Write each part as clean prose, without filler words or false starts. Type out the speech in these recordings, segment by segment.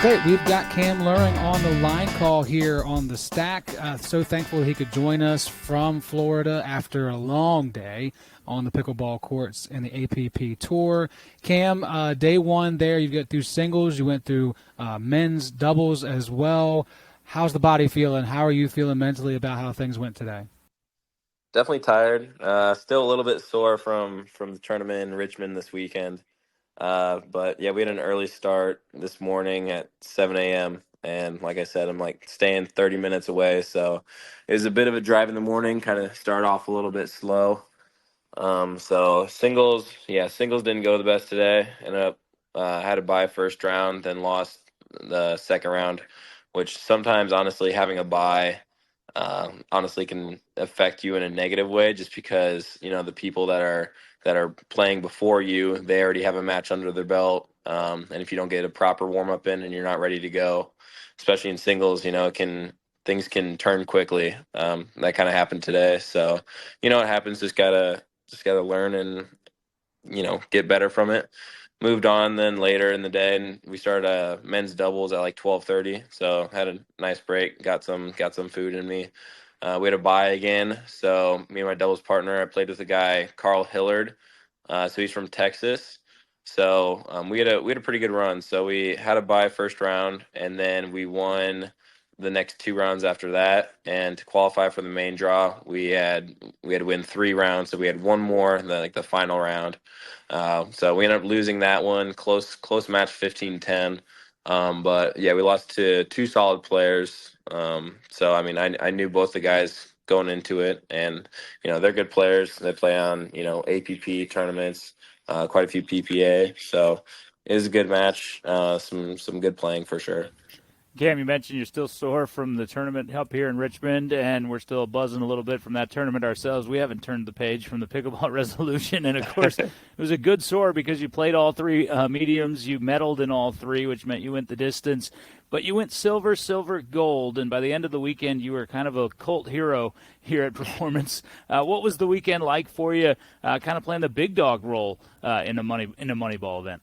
Okay, we've got Cam Luhring on the line call here on the Stack. So thankful he could join us from Florida after a long day on the pickleball courts in the APP Tour. Cam, day one there, you got through singles, you went through men's doubles as well. How's the body feeling? How are you feeling mentally about how things went today? Definitely tired. Still a little bit sore from the tournament in Richmond this weekend. But yeah, we had an early start this morning at 7 a.m. And like I said, I'm like staying 30 minutes away. So it was a bit of a drive in the morning, kind of start off a little bit slow. So singles didn't go the best today. Ended up had to bye first round, then lost the second round, which sometimes honestly having a bye honestly can affect you in a negative way, just because the people that are playing before you, they already have a match under their belt, and if you don't get a proper warm up in and you're not ready to go, especially in singles, things can turn quickly. That kind of happened today, so it happens. Just gotta learn and get better from it. Moved on then later in the day, and we started men's doubles at like 12:30. So had a nice break, got some food in me. We had a bye again, so me and my doubles partner, I played with a guy, Carl Hillard. So he's from Texas. So we had a pretty good run. So we had a bye first round, and then we won the next two rounds after that. And to qualify for the main draw, we had to win three rounds. So we had one more, and then like the final round. So we ended up losing that one, close match, 15-10. But yeah, we lost to two solid players. So I mean, I knew both the guys going into it, and they're good players. They play on APP tournaments, quite a few PPA. So it was a good match. Some good playing for sure. Cam, you mentioned you're still sore from the tournament up here in Richmond, and we're still buzzing a little bit from that tournament ourselves. We haven't turned the page from the pickleball resolution, and of course, it was a good sore because you played all three mediums. You medaled in all three, which meant you went the distance. But you went silver, silver, gold, and by the end of the weekend, you were kind of a cult hero here at Performance. What was the weekend like for you, kind of playing the big dog role in a Moneyball event?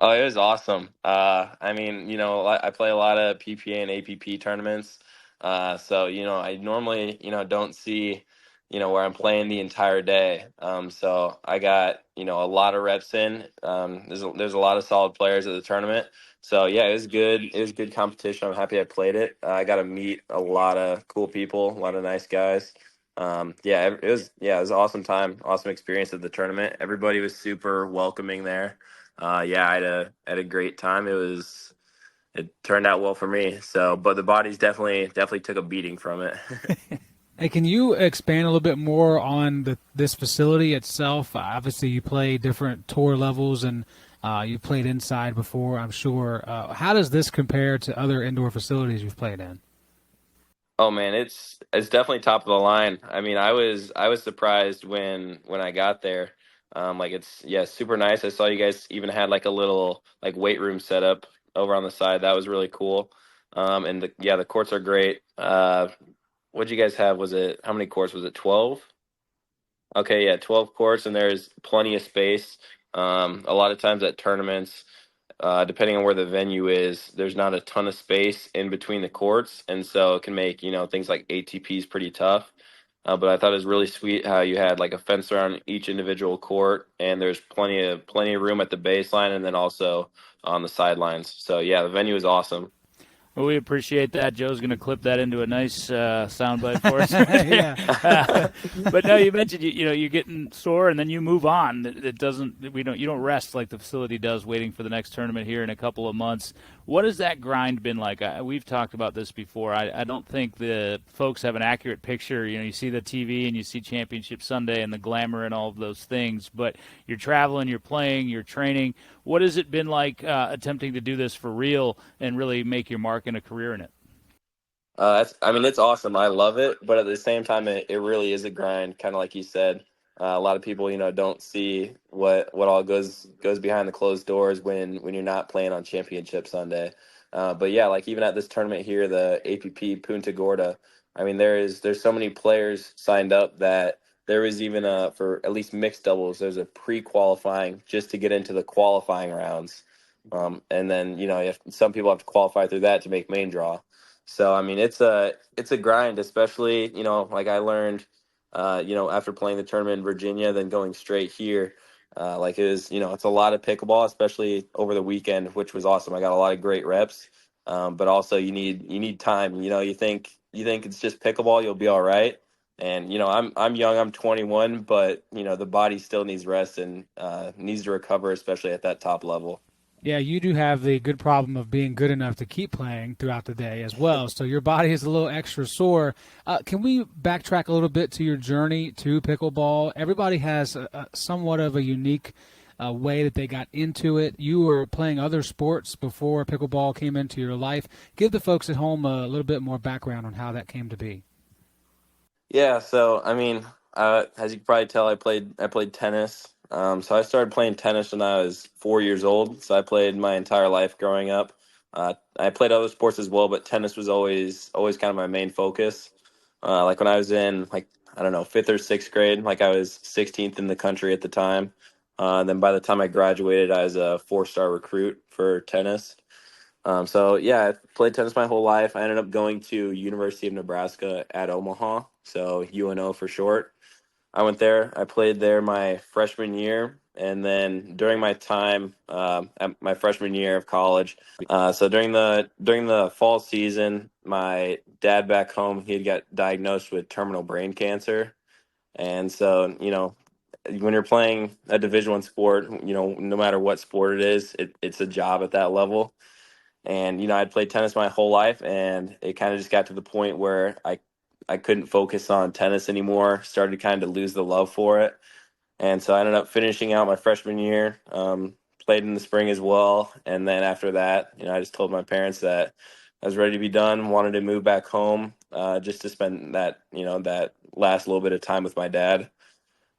Oh, it was awesome. I mean, I play a lot of PPA and APP tournaments. So, I normally, don't see, where I'm playing the entire day. So I got, a lot of reps in. There's a lot of solid players at the tournament. So yeah, it was good. It was good competition. I'm happy I played it. I got to meet a lot of cool people, a lot of nice guys. It was an awesome time, awesome experience at the tournament. Everybody was super welcoming there. Yeah, I had a great time. It turned out well for me. So, but the body's definitely took a beating from it. Hey, can you expand a little bit more on this facility itself? Obviously, you play different tour levels, and you played inside before, I'm sure. How does this compare to other indoor facilities you've played in? Oh man, it's definitely top of the line. I mean, I was surprised when I got there. Like it's yeah, super nice. I saw you guys even had like a little like weight room set up over on the side. That was really cool. And the courts are great. What'd you guys have? Was it how many courts was it? 12? Okay, yeah, 12 courts, and there's plenty of space. A lot of times at tournaments, depending on where the venue is, there's not a ton of space in between the courts, and so it can make things like ATPs pretty tough. But I thought it was really sweet how you had like a fence around each individual court, and there's plenty of room at the baseline, and then also on the sidelines. So yeah, the venue is awesome. Well, we appreciate that. Joe's going to clip that into a nice soundbite for us. Yeah. But no, you mentioned you're getting sore and then you move on. It doesn't you don't rest like the facility does, waiting for the next tournament here in a couple of months. What has that grind been like? We've talked about this before. I don't think the folks have an accurate picture. You see the TV and you see Championship Sunday and the glamour and all of those things, but you're traveling, you're playing, you're training. What has it been like attempting to do this for real and really make your mark in a career in it? I mean, it's awesome. I love it, but at the same time, it really is a grind, kind of like you said. A lot of people, don't see what all goes behind the closed doors when you're not playing on Championship Sunday. But yeah, like even at this tournament here, the APP Punta Gorda, I mean, there's so many players signed up that there was even for at least mixed doubles, there's a pre-qualifying just to get into the qualifying rounds. And then, some people have to qualify through that to make main draw. So, I mean, it's a grind, especially, like I learned, after playing the tournament in Virginia, then going straight here. Like it was, it's a lot of pickleball, especially over the weekend, which was awesome. I got a lot of great reps. But also you need time. You think it's just pickleball, you'll be all right. And I'm young, I'm 21, but the body still needs rest and needs to recover, especially at that top level. Yeah, you do have the good problem of being good enough to keep playing throughout the day as well. So your body is a little extra sore. Can we backtrack a little bit to your journey to pickleball? Everybody has somewhat of a unique way that they got into it. You were playing other sports before pickleball came into your life. Give the folks at home a little bit more background on how that came to be. Yeah, so I mean, as you can probably tell, I played tennis. So I started playing tennis when I was 4 years old. So I played my entire life growing up. I played other sports as well, but tennis was always kind of my main focus. Like when I was in like I don't know fifth or sixth grade, like I was 16th in the country at the time. Then by the time I graduated, I was a four-star recruit for tennis. So yeah, I played tennis my whole life. I ended up going to University of Nebraska at Omaha, so UNO for short. I went there. I played there my freshman year, and then during my time at my freshman year of college, so during the fall season, my dad back home he had got diagnosed with terminal brain cancer, and so when you're playing a Division I sport, no matter what sport it is, it's a job at that level. And I'd played tennis my whole life, and it kind of just got to the point where I couldn't focus on tennis anymore. Started to kind of lose the love for it, and so I ended up finishing out my freshman year. Played in the spring as well, and then after that, I just told my parents that I was ready to be done. Wanted to move back home, just to spend that last little bit of time with my dad.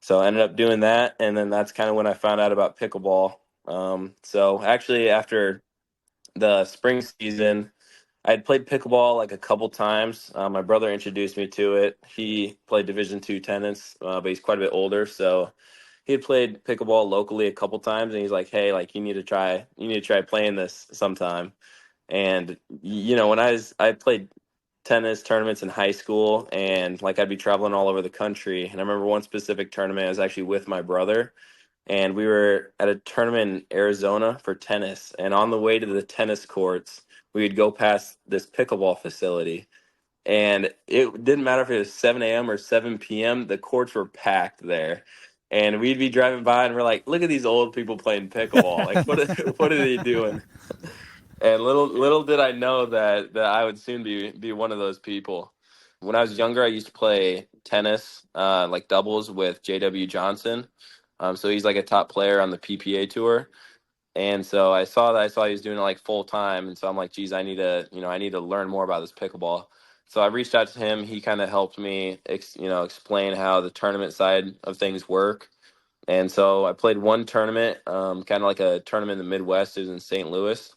So I ended up doing that, and then that's kind of when I found out about pickleball. So actually, after the spring season, I had played pickleball like a couple times. My brother introduced me to it. He played Division II tennis, but he's quite a bit older, so he had played pickleball locally a couple times, and he's like, "Hey, like you need to try playing this sometime." And when I played tennis tournaments in high school, and like I'd be traveling all over the country. And I remember one specific tournament I was actually with my brother, and we were at a tournament in Arizona for tennis. And on the way to the tennis courts, we would go past this pickleball facility. And it didn't matter if it was 7 a.m. or 7 p.m., the courts were packed there. And we'd be driving by and we're like, look at these old people playing pickleball. Like, what are they doing? And little did I know that I would soon be one of those people. When I was younger, I used to play tennis, like doubles with J.W. Johnson. So he's like a top player on the PPA tour. And so I saw he was doing it like full time. And so I'm like, geez, I need to learn more about this pickleball. So I reached out to him. He kind of helped me, explain how the tournament side of things work. And so I played one tournament, kind of like a tournament in the Midwest. It was in St. Louis,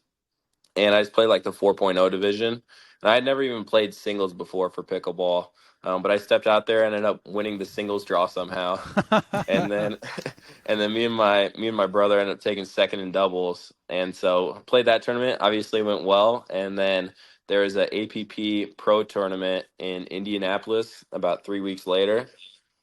and I just played like the 4.0 division. And I had never even played singles before for pickleball, but I stepped out there and ended up winning the singles draw somehow. And then and then me and my brother ended up taking second in doubles, and so played that tournament. Obviously went well, and then there was a APP Pro tournament in Indianapolis about 3 weeks later.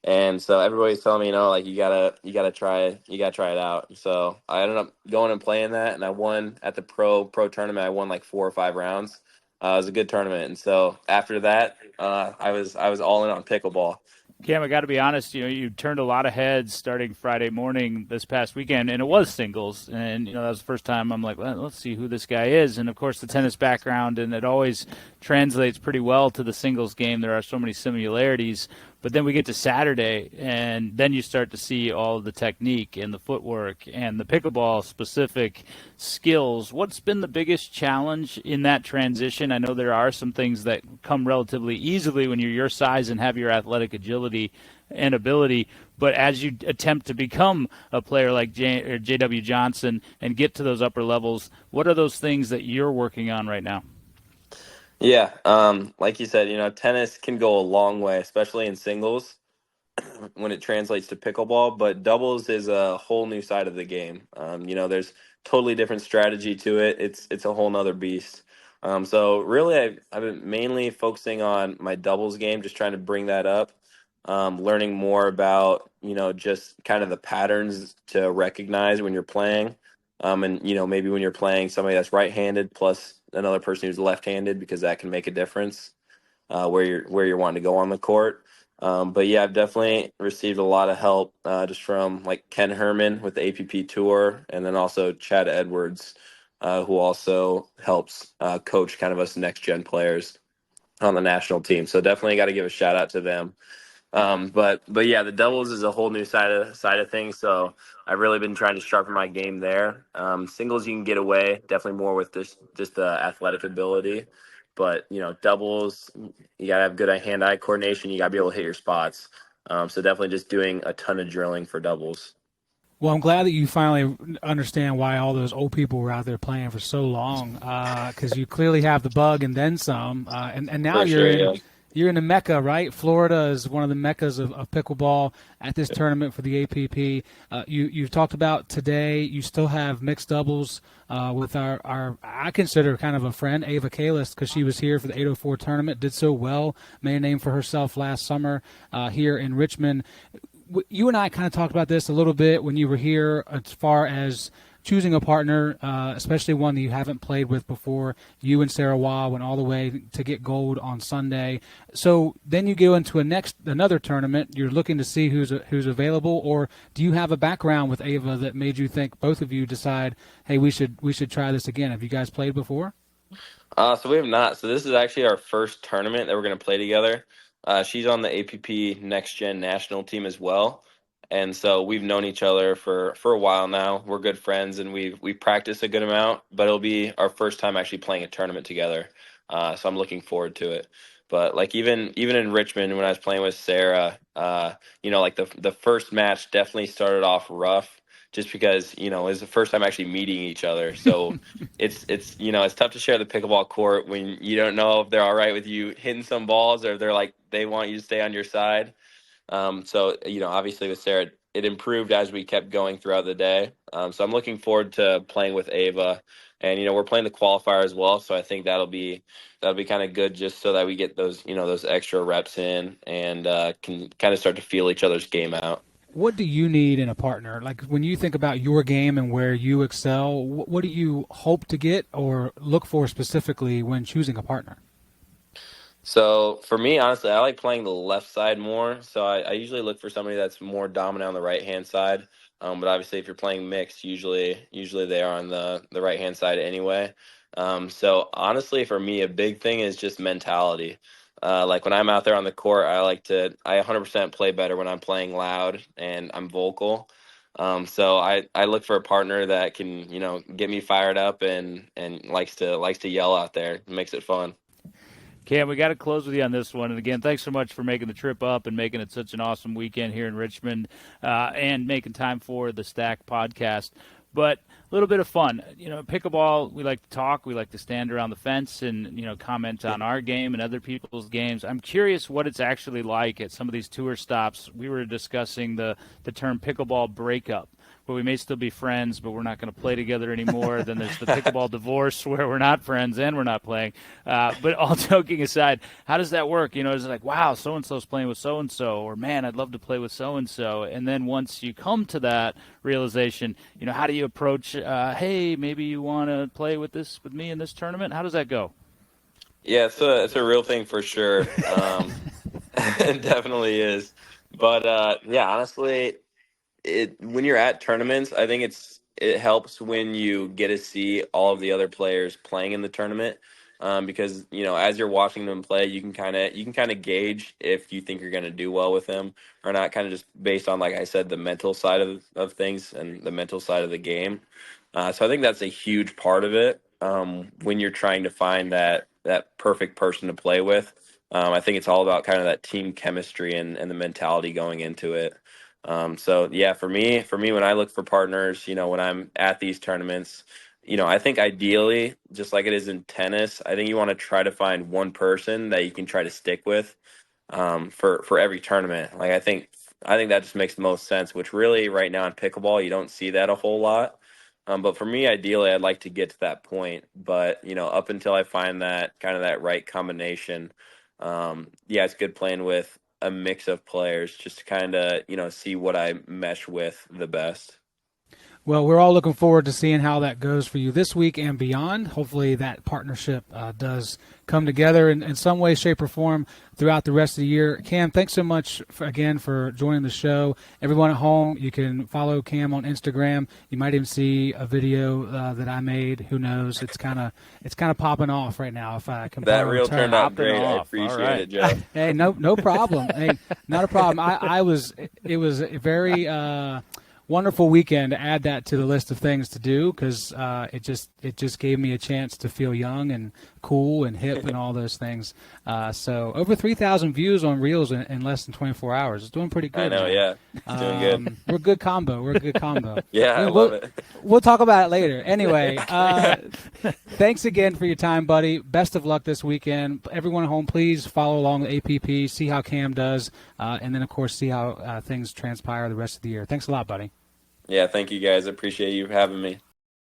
And so everybody's telling me, like you gotta try it out. So I ended up going and playing that, and I won at the pro tournament. I won like 4 or 5 rounds. It was a good tournament, and so after that, I was all in on pickleball. Cam, I got to be honest. You turned a lot of heads starting Friday morning this past weekend, and it was singles. And that was the first time I'm like, well, let's see who this guy is. And of course, the tennis background, and it always translates pretty well to the singles game. There are so many similarities. But then we get to Saturday, and then you start to see all of the technique and the footwork and the pickleball specific skills. What's been the biggest challenge in that transition? I know there are some things that come relatively easily when you're your size and have your athletic agility and ability. But as you attempt to become a player like J.W. Johnson and get to those upper levels, what are those things that you're working on right now? Yeah, like you said, tennis can go a long way, especially in singles. when it translates to pickleball, but doubles is a whole new side of the game. There's totally different strategy to it. It's a whole nother beast. So really, I've been mainly focusing on my doubles game, just trying to bring that up, learning more about just kind of the patterns to recognize when you're playing, and maybe when you're playing somebody that's right-handed plus another person who's left-handed, because that can make a difference where you're wanting to go on the court. But yeah, I've definitely received a lot of help just from like Ken Herman with the APP Tour, and then also Chad Edwards, who also helps coach kind of us next gen players on the national team. So definitely got to give a shout out to them. But yeah, the doubles is a whole new side of things. So I've really been trying to sharpen my game there. Singles you can get away definitely more with just the athletic ability, but doubles you gotta have good hand-eye coordination. You gotta be able to hit your spots. So definitely just doing a ton of drilling for doubles. Well, I'm glad that you finally understand why all those old people were out there playing for so long, because you clearly have the bug and then some. And now For sure, yeah. you're in the Mecca, right? Florida is one of the Meccas of pickleball at this tournament for the APP. You've talked about today. You still have mixed doubles with our I consider kind of a friend, Ava Kalis, because she was here for the 804 tournament, did so well, made a name for herself last summer here in Richmond. You and I kind of talked about this a little bit when you were here as far as choosing a partner, especially one that you haven't played with before. You and Sarah Waugh went all the way to get gold on Sunday. So then you go into another tournament. You're looking to see who's available, or do you have a background with Ava that made you think, both of you decide, hey, we should try this again? Have you guys played before? So we have not. So this is actually our first tournament that we're going to play together. She's on the APP Next Gen national team as well, and so we've known each other for a while now. We're good friends, and we practice a good amount. But it'll be our first time actually playing a tournament together. So I'm looking forward to it. But like even in Richmond when I was playing with Sarah, like the first match definitely started off rough, just because it was the first time actually meeting each other. So it's tough to share the pickleball court when you don't know if they're all right with you hitting some balls, or if they're like they want you to stay on your side. So obviously with Sarah, it improved as we kept going throughout the day. So I'm looking forward to playing with Ava, and we're playing the qualifier as well. So I think that'll be kind of good, just so that we get those extra reps in, and can kind of start to feel each other's game out. What do you need in a partner? Like when you think about your game and where you excel, what do you hope to get or look for specifically when choosing a partner? So for me, honestly, I like playing the left side more. So I usually look for somebody that's more dominant on the right hand side. But obviously, if you're playing mixed, usually they are on the right hand side anyway. So honestly, for me, a big thing is just mentality. Like when I'm out there on the court, I 100% play better when I'm playing loud and I'm vocal. So I look for a partner that can get me fired up and likes to yell out there. It makes it fun. Cam, we got to close with you on this one. And again, thanks so much for making the trip up and making it such an awesome weekend here in Richmond, and making time for the Stack podcast. But a little bit of fun. Pickleball, we like to talk. We like to stand around the fence and, comment on our game and other people's games. I'm curious what it's actually like at some of these tour stops. We were discussing the term pickleball breakup, where we may still be friends, but we're not going to play together anymore. Then there's the pickleball divorce, where we're not friends and we're not playing. But all joking aside, how does that work? Is it like, wow, so-and-so's playing with so-and-so, or man, I'd love to play with so-and-so. And then once you come to that realization, how do you approach, hey, maybe you want to play with me in this tournament? How does that go? Yeah, it's a real thing for sure. It definitely is. But yeah, honestly, when you're at tournaments, I think it helps when you get to see all of the other players playing in the tournament, because as you're watching them play, you can kind of gauge if you think you're going to do well with them or not, kind of just based on, like I said, the mental side of things and the mental side of the game. So I think that's a huge part of it, when you're trying to find that perfect person to play with. I think it's all about kind of that team chemistry and the mentality going into it. So yeah, for me, when I look for partners, when I'm at these tournaments, I think ideally, just like it is in tennis, I think you want to try to find one person that you can try to stick with, for every tournament. Like I think I think that just makes the most sense, which really right now in pickleball, you don't see that a whole lot. But for me, ideally, I'd like to get to that point. But, up until I find that kind of that right combination, yeah, it's good playing with a mix of players just to kind of, see what I mesh with the best. Well, we're all looking forward to seeing how that goes for you this week and beyond. Hopefully that partnership does come together in some way, shape, or form throughout the rest of the year. Cam, thanks so much again for joining the show. Everyone at home, you can follow Cam on Instagram. You might even see a video that I made. Who knows? It's kind of popping off right now. If I can That reel term. turned out Popping great. I off. appreciate All right. it, Joe. Hey, no problem. Hey, not a problem. It was a very wonderful weekend to add that to the list of things to do because it just gave me a chance to feel young and cool and hip and all those things. So over 3,000 views on Reels in less than 24 hours. It's doing pretty good. I know, man. yeah. It's doing good. We're a good combo. Yeah, I love it. We'll talk about it later. Anyway, thanks again for your time, buddy. Best of luck this weekend. Everyone at home, please follow along the APP, see how Cam does, and then, of course, see how things transpire the rest of the year. Thanks a lot, buddy. Yeah, thank you guys. I appreciate you having me.